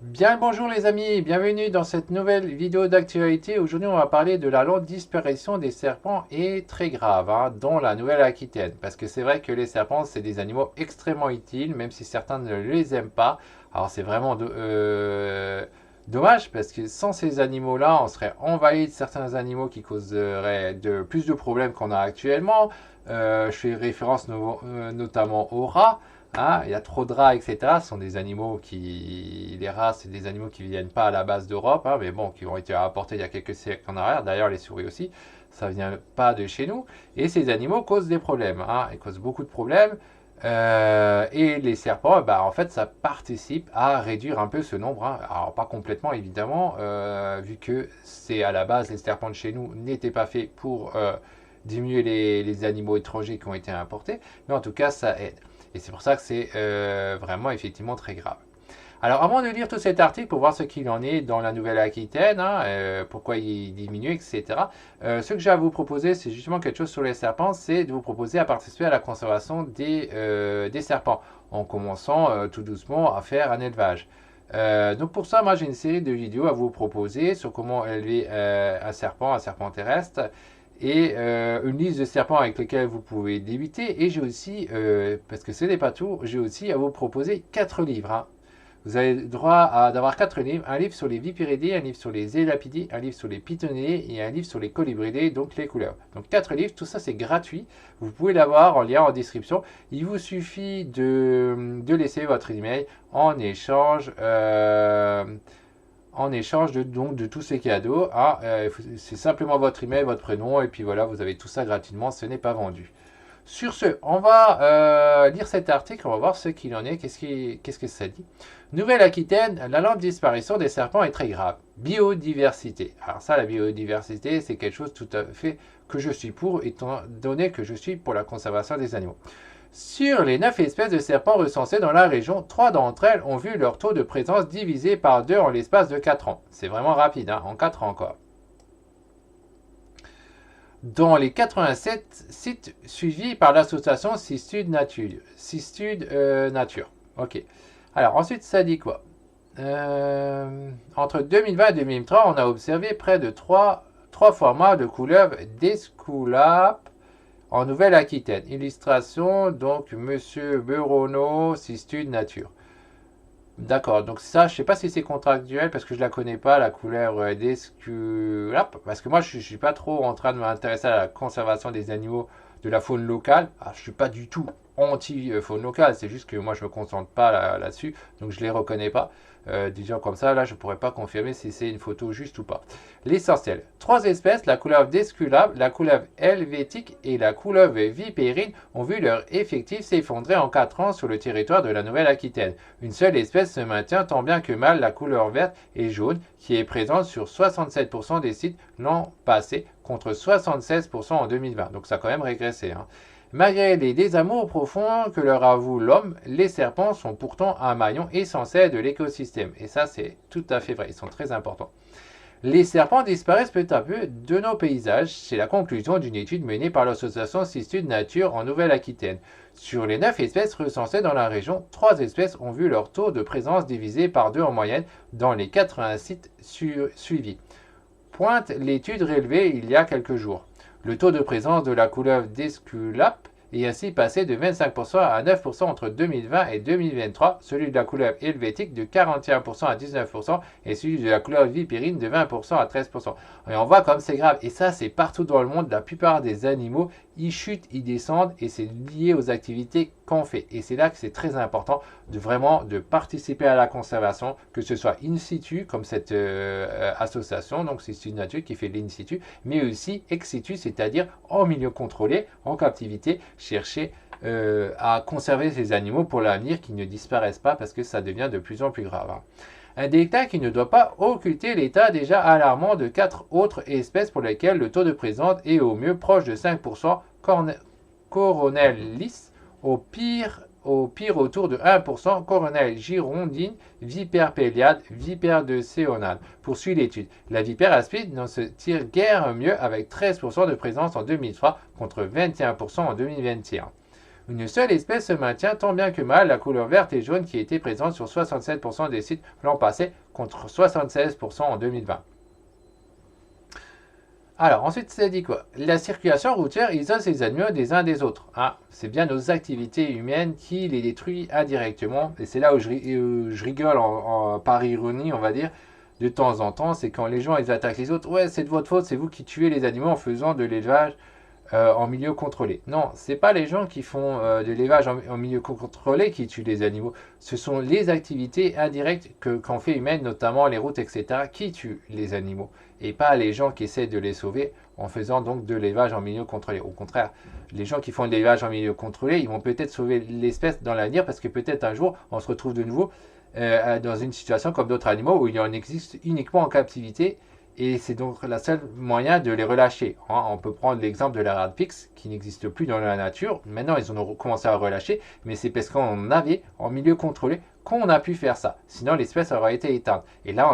Bien le bonjour les amis, bienvenue dans cette nouvelle vidéo d'actualité. Aujourd'hui on va parler de la lente disparition des serpents et très grave dans la Nouvelle-Aquitaine. Parce que c'est vrai que les serpents c'est des animaux extrêmement utiles, même si certains ne les aiment pas. Alors c'est vraiment dommage parce que sans ces animaux-là on serait envahi de certains animaux qui causeraient plus de problèmes qu'on a actuellement. Je fais référence notamment aux rats. Ah, il y a trop de rats, etc. Ce sont des animaux qui. Les rats, c'est des animaux qui ne viennent pas à la base d'Europe, mais bon, qui ont été apportés il y a quelques siècles en arrière. D'ailleurs, les souris aussi, ça ne vient pas de chez nous. Et ces animaux causent des problèmes. Ils causent beaucoup de problèmes. Et les serpents, en fait, ça participe à réduire un peu ce nombre. Alors, pas complètement, évidemment, vu que c'est à la base, les serpents de chez nous n'étaient pas faits pour diminuer les animaux étrangers qui ont été importés. Mais en tout cas, ça aide. Et c'est pour ça que c'est vraiment effectivement très grave. Alors avant de lire tout cet article pour voir ce qu'il en est dans la Nouvelle-Aquitaine, pourquoi il diminue, etc., ce que j'ai à vous proposer, c'est justement quelque chose sur les serpents, c'est de vous proposer à participer à la conservation des serpents, en commençant tout doucement à faire un élevage. Donc pour ça, moi j'ai une série de vidéos à vous proposer sur comment élever un serpent terrestre, et une liste de serpents avec lesquels vous pouvez débuter. Et j'ai aussi, parce que ce n'est pas tout, j'ai aussi à vous proposer 4 livres. Vous avez le droit d'avoir 4 livres. Un livre sur les vipiridés, un livre sur les élapidés, un livre sur les pitoniers et un livre sur les colibridés, donc les couleurs. Donc 4 livres, tout ça c'est gratuit. Vous pouvez l'avoir en lien en description. Il vous suffit de laisser votre email en échange. De tous ces cadeaux. C'est simplement votre email, votre prénom, et puis voilà, vous avez tout ça gratuitement, ce n'est pas vendu. Sur ce, on va lire cet article, on va voir ce qu'il en est, qu'est-ce que ça dit. Nouvelle-Aquitaine, la lente disparition des serpents est très grave. Biodiversité. Alors ça, la biodiversité, c'est quelque chose tout à fait que je suis pour, étant donné que je suis pour la conservation des animaux. Sur les 9 espèces de serpents recensées dans la région, 3 d'entre elles ont vu leur taux de présence divisé par 2 en l'espace de 4 ans. C'est vraiment rapide, en 4 ans quoi. Dans les 87 sites suivis par l'association Sistud Nature. Ok. Alors ensuite, ça dit quoi? Entre 2020 et 2023, on a observé près de 3 formats de couleuvres d'Esculape en Nouvelle-Aquitaine. Illustration, donc, Monsieur Berono, Sistud Nature. D'accord, donc ça, je ne sais pas si c'est contractuel parce que je ne la connais pas, la couleur d'Esculape. Parce que moi, je ne suis pas trop en train de m'intéresser à la conservation des animaux de la faune locale. Alors, je ne suis pas du tout anti-faune locale, c'est juste que moi, je ne me concentre pas là-dessus, donc je ne les reconnais pas. Disons comme ça, là, je ne pourrais pas confirmer si c'est une photo juste ou pas. L'essentiel. 3 espèces, la couleuvre d'Esculape, la couleuvre helvétique et la couleuvre vipérine, ont vu leur effectif s'effondrer en 4 ans sur le territoire de la Nouvelle-Aquitaine. Une seule espèce se maintient tant bien que mal, la couleur verte et jaune, qui est présente sur 67% des sites l'an passé, contre 76% en 2020. Donc ça a quand même régressé. Malgré les désamours profonds que leur avoue l'homme, les serpents sont pourtant un maillon essentiel de l'écosystème. Et ça, c'est tout à fait vrai. Ils sont très importants. Les serpents disparaissent peu à peu de nos paysages. C'est la conclusion d'une étude menée par l'association Sistud Nature en Nouvelle-Aquitaine. Sur les 9 espèces recensées dans la région, 3 espèces ont vu leur taux de présence divisé par 2 en moyenne dans les 80 sites suivis. Pointe l'étude relevée il y a quelques jours. Le taux de présence de la couleuvre d'Esculape est ainsi passé de 25% à 9% entre 2020 et 2023, celui de la couleuvre helvétique de 41% à 19% et celui de la couleuvre vipérine de 20% à 13%. Et on voit comme c'est grave. Et ça, c'est partout dans le monde. La plupart des animaux, ils chutent, ils descendent et c'est lié aux activités qu'on fait. Et c'est là que c'est très important de vraiment de participer à la conservation, que ce soit in situ, comme cette association, donc c'est une nature qui fait l'in situ, mais aussi ex situ, c'est-à-dire en milieu contrôlé, en captivité, chercher à conserver ces animaux pour l'avenir, qu'ils ne disparaissent pas parce que ça devient de plus en plus grave. Un détail qui ne doit pas occulter l'état déjà alarmant de 4 autres espèces pour lesquelles le taux de présence est au mieux proche de 5%, coronel lisse, au pire autour de 1%, coronel girondine, vipère péliade, vipère de Céonade. Poursuit l'étude. La vipère aspide ne se tire guère mieux avec 13% de présence en 2003 contre 21% en 2021. Une seule espèce se maintient tant bien que mal, la couleur verte et jaune qui était présente sur 67% des sites l'an passé contre 76% en 2020. Alors, ensuite, ça dit quoi? La circulation routière isole ces animaux des uns des autres. Ah, c'est bien nos activités humaines qui les détruisent indirectement. Et c'est là où je rigole par ironie, on va dire, de temps en temps. C'est quand les gens ils attaquent les autres. Ouais, c'est de votre faute, c'est vous qui tuez les animaux en faisant de l'élevage en milieu contrôlé. Non, c'est pas les gens qui font de l'élevage en milieu contrôlé qui tuent les animaux. Ce sont les activités indirectes qu'en fait humaine, notamment les routes, etc., qui tuent les animaux. Et pas les gens qui essaient de les sauver en faisant donc de l'élevage en milieu contrôlé. Au contraire, les gens qui font de l'élevage en milieu contrôlé, ils vont peut-être sauver l'espèce dans l'avenir parce que peut-être un jour, on se retrouve de nouveau dans une situation comme d'autres animaux où il en existe uniquement en captivité. Et c'est donc le seul moyen de les relâcher. On peut prendre l'exemple de la radpix qui n'existe plus dans la nature. Maintenant, ils ont commencé à relâcher, mais c'est parce qu'on avait en milieu contrôlé qu'on a pu faire ça. Sinon, l'espèce aurait été éteinte. Et là,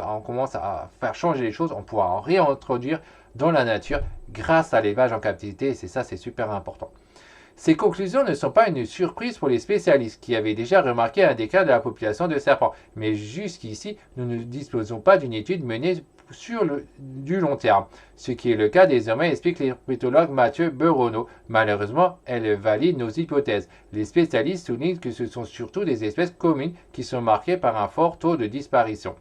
on commence à faire changer les choses. On pourra en réintroduire dans la nature grâce à l'élevage en captivité. Et c'est ça, c'est super important. Ces conclusions ne sont pas une surprise pour les spécialistes qui avaient déjà remarqué un déclin de la population de serpents. Mais jusqu'ici, nous ne disposons pas d'une étude menée sur du long terme. Ce qui est le cas désormais, explique l'herpétologue Mathieu Beronneau. Malheureusement, elle valide nos hypothèses. Les spécialistes soulignent que ce sont surtout des espèces communes qui sont marquées par un fort taux de disparition.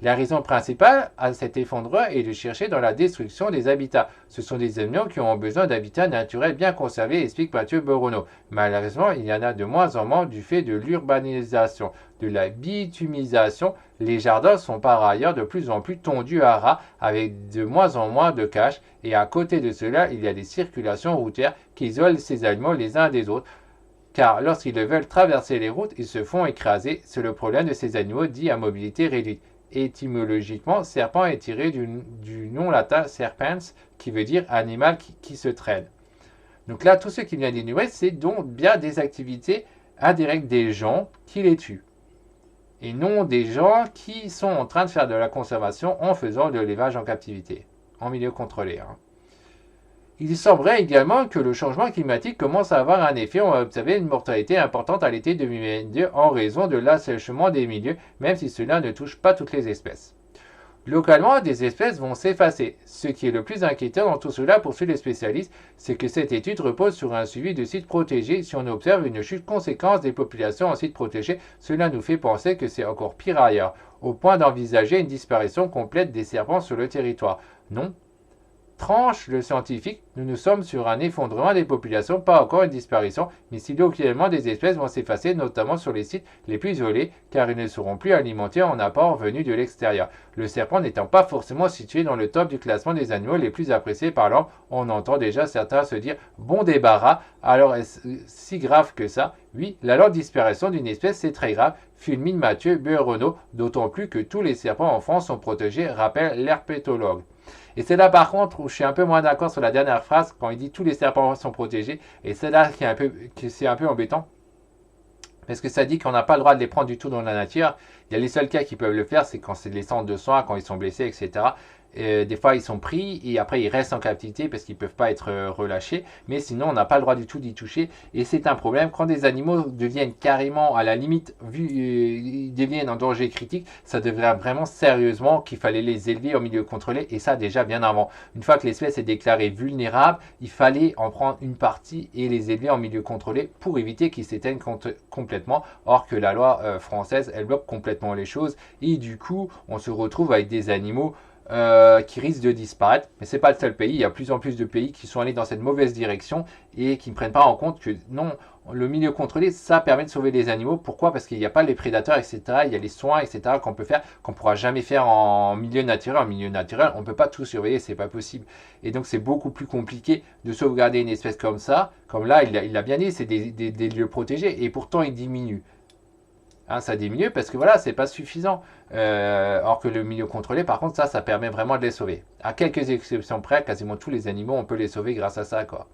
La raison principale à cet effondrement est de chercher dans la destruction des habitats. Ce sont des animaux qui ont besoin d'habitats naturels bien conservés, explique Mathieu Beronneau. Malheureusement, il y en a de moins en moins du fait de l'urbanisation, de la bitumisation. Les jardins sont par ailleurs de plus en plus tondus à ras, avec de moins en moins de caches. Et à côté de cela, il y a des circulations routières qui isolent ces animaux les uns des autres. Car lorsqu'ils veulent traverser les routes, ils se font écraser. C'est le problème de ces animaux dits à mobilité réduite. Étymologiquement, serpent est tiré du nom latin serpens, qui veut dire animal qui se traîne. Donc là, tout ce qui vient d'énumérer, c'est donc bien des activités indirectes des gens qui les tuent. Et non des gens qui sont en train de faire de la conservation en faisant de l'élevage en captivité, en milieu contrôlé. Il semblerait également que le changement climatique commence à avoir un effet. On a observé une mortalité importante à l'été 2022 en raison de l'assèchement des milieux, même si cela ne touche pas toutes les espèces. Localement, des espèces vont s'effacer. Ce qui est le plus inquiétant dans tout cela, poursuivent les spécialistes, c'est que cette étude repose sur un suivi de sites protégés. Si on observe une chute conséquente des populations en sites protégés, cela nous fait penser que c'est encore pire ailleurs, au point d'envisager une disparition complète des serpents sur le territoire. Non, tranche le scientifique, nous sommes sur un effondrement des populations, pas encore une disparition, mais si localement des espèces vont s'effacer, notamment sur les sites les plus isolés, car ils ne seront plus alimentés en apport venu de l'extérieur. Le serpent n'étant pas forcément situé dans le top du classement des animaux les plus appréciés par l'homme, on entend déjà certains se dire « bon débarras », alors est-ce si grave que ça? Oui, la lente disparition d'une espèce c'est très grave, fulmine Mathieu Beronneau, d'autant plus que tous les serpents en France sont protégés, rappelle l'herpétologue. Et c'est là par contre où je suis un peu moins d'accord sur la dernière phrase quand il dit tous les serpents sont protégés. Et c'est là que c'est un peu embêtant. Parce que ça dit qu'on n'a pas le droit de les prendre du tout dans la nature. Il y a les seuls cas qui peuvent le faire, c'est quand c'est les centres de soins, quand ils sont blessés, etc. Des fois, ils sont pris et après, ils restent en captivité parce qu'ils ne peuvent pas être relâchés. Mais sinon, on n'a pas le droit du tout d'y toucher. Et c'est un problème. Quand des animaux deviennent carrément, à la limite, ils deviennent en danger critique, ça devrait vraiment sérieusement qu'il fallait les élever en milieu contrôlé. Et ça, déjà bien avant. Une fois que l'espèce est déclarée vulnérable, il fallait en prendre une partie et les élever en milieu contrôlé pour éviter qu'ils s'éteignent complètement. Or que la loi française, elle bloque complètement les choses. Et du coup, on se retrouve avec des animaux qui risquent de disparaître. Mais ce n'est pas le seul pays. Il y a de plus en plus de pays qui sont allés dans cette mauvaise direction et qui ne prennent pas en compte que non, le milieu contrôlé, ça permet de sauver les animaux. Pourquoi? Parce qu'il n'y a pas les prédateurs, etc. Il y a les soins, etc. qu'on peut faire, qu'on ne pourra jamais faire en milieu naturel. En milieu naturel, on ne peut pas tout surveiller, c'est pas possible. Et donc, c'est beaucoup plus compliqué de sauvegarder une espèce comme ça. Comme là, il l'a bien dit, c'est des lieux protégés et pourtant, ils diminuent. Ça diminue parce que voilà, c'est pas suffisant. Or que le milieu contrôlé, par contre, ça permet vraiment de les sauver. À quelques exceptions près, quasiment tous les animaux, on peut les sauver grâce à ça, quoi.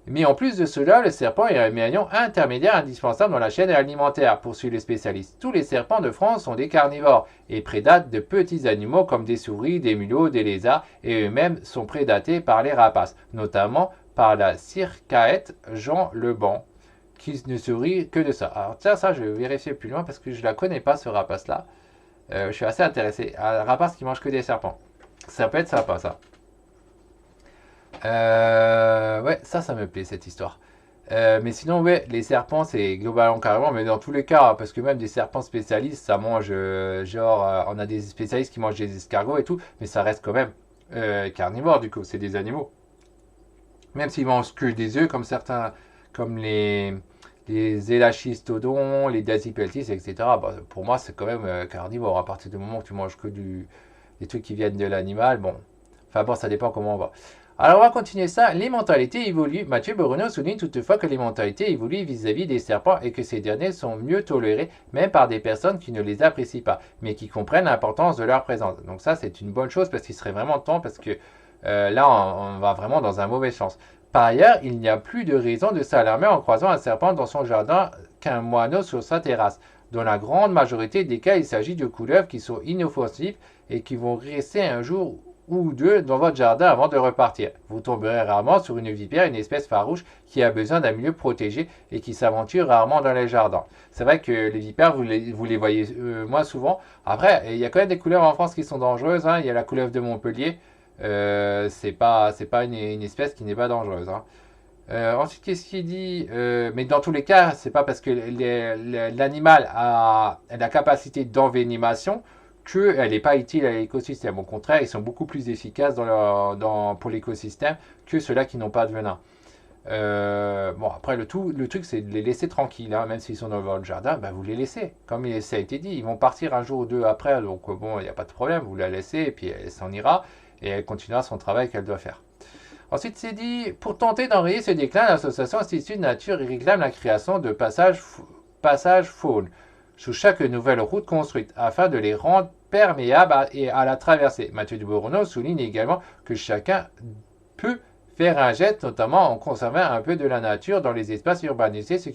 Mais en plus de cela, le serpent est un maillon intermédiaire indispensable dans la chaîne alimentaire, poursuivent les spécialistes. Tous les serpents de France sont des carnivores et prédatent de petits animaux comme des souris, des mulots, des lézards, et eux-mêmes sont prédatés par les rapaces, notamment par la circaète Jean Leban, qui ne se rit que de ça. Alors tiens, ça, je vais vérifier plus loin parce que je la connais pas, ce rapace-là. Je suis assez intéressé. Un rapace qui mange que des serpents. Ça peut être sympa, ça. Ouais, ça me plaît, cette histoire. Mais sinon, ouais, les serpents, c'est globalement carrément, mais dans tous les cas, parce que même des serpents spécialistes, ça mange, on a des spécialistes qui mangent des escargots et tout, mais ça reste quand même carnivore, du coup, c'est des animaux. Même s'ils mangent que des œufs, comme certains, comme les élachistodons, les dasypeltis, etc., bah, pour moi, c'est quand même carnivore. À partir du moment où tu manges que des trucs qui viennent de l'animal, bon. Enfin bon, ça dépend comment on va. Alors on va continuer ça. Les mentalités évoluent. Mathieu Bruno souligne toutefois que les mentalités évoluent vis-à-vis des serpents et que ces derniers sont mieux tolérés, même par des personnes qui ne les apprécient pas, mais qui comprennent l'importance de leur présence. Donc ça, c'est une bonne chose parce qu'il serait vraiment temps, parce que là, on va vraiment dans un mauvais sens. Par ailleurs, il n'y a plus de raison de s'alarmer en croisant un serpent dans son jardin qu'un moineau sur sa terrasse. Dans la grande majorité des cas, il s'agit de couleuvres qui sont inoffensives et qui vont rester un jour ou deux dans votre jardin avant de repartir. Vous tomberez rarement sur une vipère, une espèce farouche qui a besoin d'un milieu protégé et qui s'aventure rarement dans les jardins. C'est vrai que les vipères, vous les voyez moins souvent. Après, il y a quand même des couleuvres en France qui sont dangereuses, hein. Il y a la couleuvre de Montpellier. C'est pas une espèce qui n'est pas dangereuse, hein. Ensuite, qu'est-ce qu'il dit? Mais dans tous les cas, c'est pas parce que l'animal a la capacité d'envénémation qu'elle n'est pas utile à l'écosystème. Au contraire, ils sont beaucoup plus efficaces pour l'écosystème que ceux-là qui n'ont pas de venin. Bon, après, le truc, c'est de les laisser tranquilles, hein. Même s'ils sont dans votre jardin, ben, vous les laissez. Comme ça a été dit, ils vont partir un jour ou deux après, donc bon, il n'y a pas de problème, vous la laissez, et puis elle s'en ira, et elle continuera son travail qu'elle doit faire. Ensuite, c'est dit, pour tenter d'enrayer ce déclin, l'association Institut de Nature réclame la création de passages faune sous chaque nouvelle route construite, afin de les rendre perméables à la traversée. Mathieu Dubourneau souligne également que chacun peut faire un geste, notamment en conservant un peu de la nature dans les espaces urbanisés, ce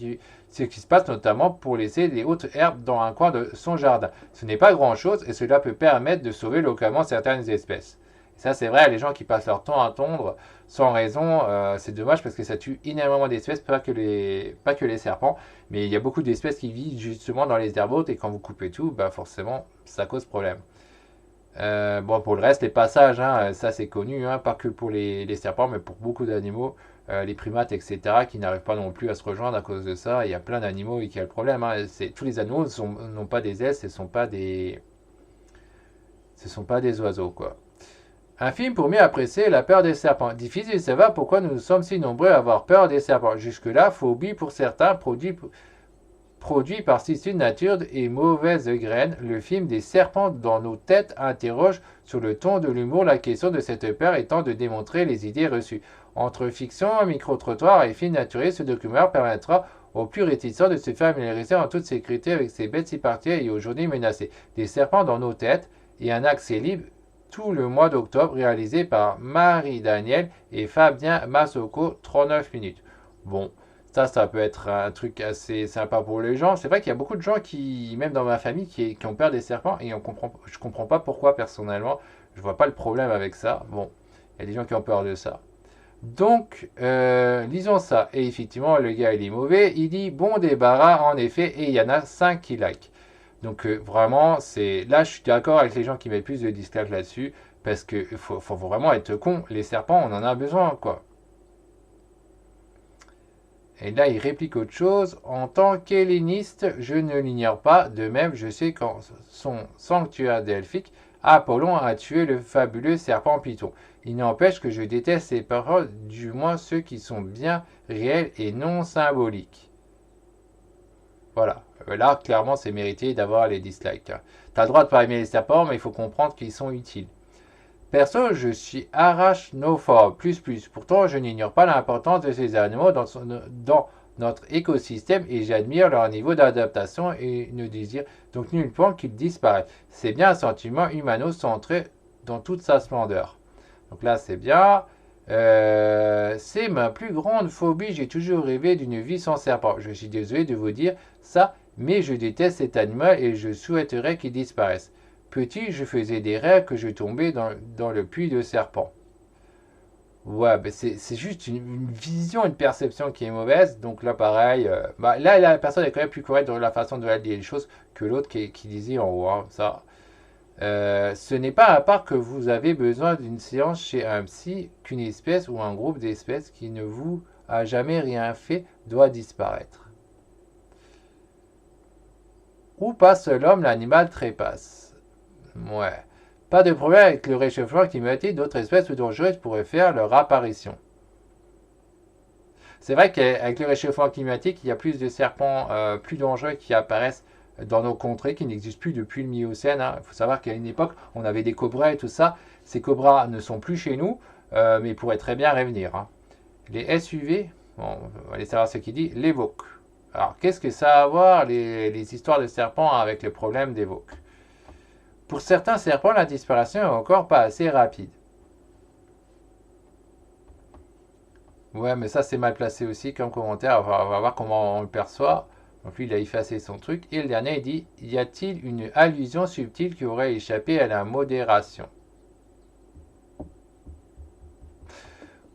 qui se passe notamment pour laisser des hautes herbes dans un coin de son jardin. Ce n'est pas grand-chose et cela peut permettre de sauver localement certaines espèces. Ça, c'est vrai, les gens qui passent leur temps à tondre sans raison, c'est dommage parce que ça tue énormément d'espèces, pas que les serpents, mais il y a beaucoup d'espèces qui vivent justement dans les herbes hautes et quand vous coupez tout, bah forcément, ça cause problème. Bon, pour le reste, les passages, hein, ça c'est connu, hein, pas que pour les serpents, mais pour beaucoup d'animaux, les primates, etc., qui n'arrivent pas non plus à se rejoindre à cause de ça. Il y a plein d'animaux qui ont le problème, hein. Tous les animaux n'ont pas des ailes, ce ne sont pas des oiseaux, quoi. Un film pour mieux apprécier la peur des serpents. Difficile de savoir pourquoi nous sommes si nombreux à avoir peur des serpents. Jusque-là, phobie pour certains, produit par Institut de Nature et Mauvaise Graine, le film des serpents dans nos têtes interroge sur le ton de l'humour la question de cette peur étant de démontrer les idées reçues. Entre fiction, micro-trottoir et film naturel, ce documentaire permettra aux plus réticents de se familiariser en toute sécurité avec ces bêtes si particulières et aujourd'hui menacées. Des serpents dans nos têtes et un accès libre tout le mois d'octobre, réalisé par Marie Daniel et Fabien Massoko, 39 minutes. Bon, ça peut être un truc assez sympa pour les gens. C'est vrai qu'il y a beaucoup de gens qui, même dans ma famille, qui ont peur des serpents et je comprends pas pourquoi personnellement. Je vois pas le problème avec ça. Bon, il y a des gens qui ont peur de ça. Donc, lisons ça. Et effectivement, le gars, il est mauvais. Il dit bon débarras, en effet, et il y en a 5 qui like. Donc vraiment, là je suis d'accord avec les gens qui mettent plus de disclaimers là-dessus, parce qu'il faut vraiment être con. Les serpents, on en a besoin, quoi. Et là, il réplique autre chose. En tant qu'helléniste, je ne l'ignore pas. De même, je sais qu'en son sanctuaire delphique, Apollon a tué le fabuleux serpent Python. Il n'empêche que je déteste ces paroles, du moins ceux qui sont bien réels et non symboliques. Voilà. Là, clairement, c'est mérité d'avoir les dislikes. T'as le droit de pas aimer les serpents, mais il faut comprendre qu'ils sont utiles. Perso, je suis arachnophobe, plus. Pourtant, je n'ignore pas l'importance de ces animaux dans notre écosystème et j'admire leur niveau d'adaptation et ne désire donc nullement qu'ils disparaissent. C'est bien un sentiment humano-centré dans toute sa splendeur. Donc là, c'est bien. C'est ma plus grande phobie. J'ai toujours rêvé d'une vie sans serpent. Je suis désolé de vous dire ça, mais je déteste cet animal et je souhaiterais qu'il disparaisse. Petit, je faisais des rêves que je tombais dans le puits de serpent. Ouais, ben c'est juste une vision, une perception qui est mauvaise. Donc là, pareil, bah, là, la personne est quand même plus correcte dans la façon de réaliser les choses que l'autre qui disait en haut, hein, ça. Ce n'est pas à part que vous avez besoin d'une séance chez un psy qu'une espèce ou un groupe d'espèces qui ne vous a jamais rien fait doit disparaître. Où passe l'homme, l'animal trépasse. Ouais. Pas de problème avec le réchauffement climatique, d'autres espèces plus dangereuses pourraient faire leur apparition. C'est vrai qu'avec le réchauffement climatique, il y a plus de serpents plus dangereux qui apparaissent dans nos contrées, qui n'existent plus depuis le Miocène, hein. Il faut savoir qu'à une époque, on avait des cobras et tout ça. Ces cobras ne sont plus chez nous, mais ils pourraient très bien revenir, hein. Les SUV, bon, on va aller savoir ce qu'il dit, l'évoque. Alors, qu'est-ce que ça a à voir, les histoires de serpents, avec le problème d'évoque? Pour certains serpents, la disparition est encore pas assez rapide. Ouais, mais ça, c'est mal placé aussi comme commentaire. On va voir comment on le perçoit. Donc lui, il a effacé son truc. Et le dernier, il dit, y a-t-il une allusion subtile qui aurait échappé à la modération?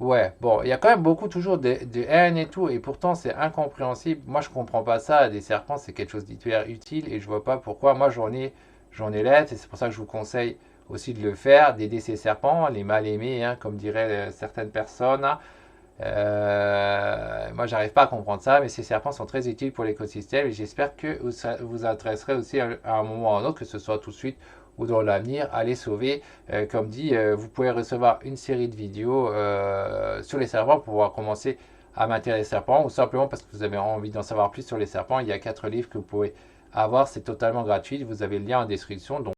Ouais, bon, il y a quand même beaucoup toujours de haine et tout, et pourtant c'est incompréhensible. Moi, je comprends pas ça. Des serpents, c'est quelque chose d'hyper utile, et je vois pas pourquoi. Moi, j'en ai l'aide, et c'est pour ça que je vous conseille aussi de le faire, d'aider ces serpents, les mal aimés, hein, comme diraient certaines personnes, hein. Moi, j'arrive pas à comprendre ça, mais ces serpents sont très utiles pour l'écosystème et j'espère que ça vous intéresserait aussi à un moment ou à un autre, que ce soit tout de suite ou dans l'avenir, à les sauver. Comme dit, vous pouvez recevoir une série de vidéos sur les serpents pour pouvoir commencer à m'intéresser aux serpents ou simplement parce que vous avez envie d'en savoir plus sur les serpents. Il y a 4 livres que vous pouvez avoir, c'est totalement gratuit. Vous avez le lien en description. Donc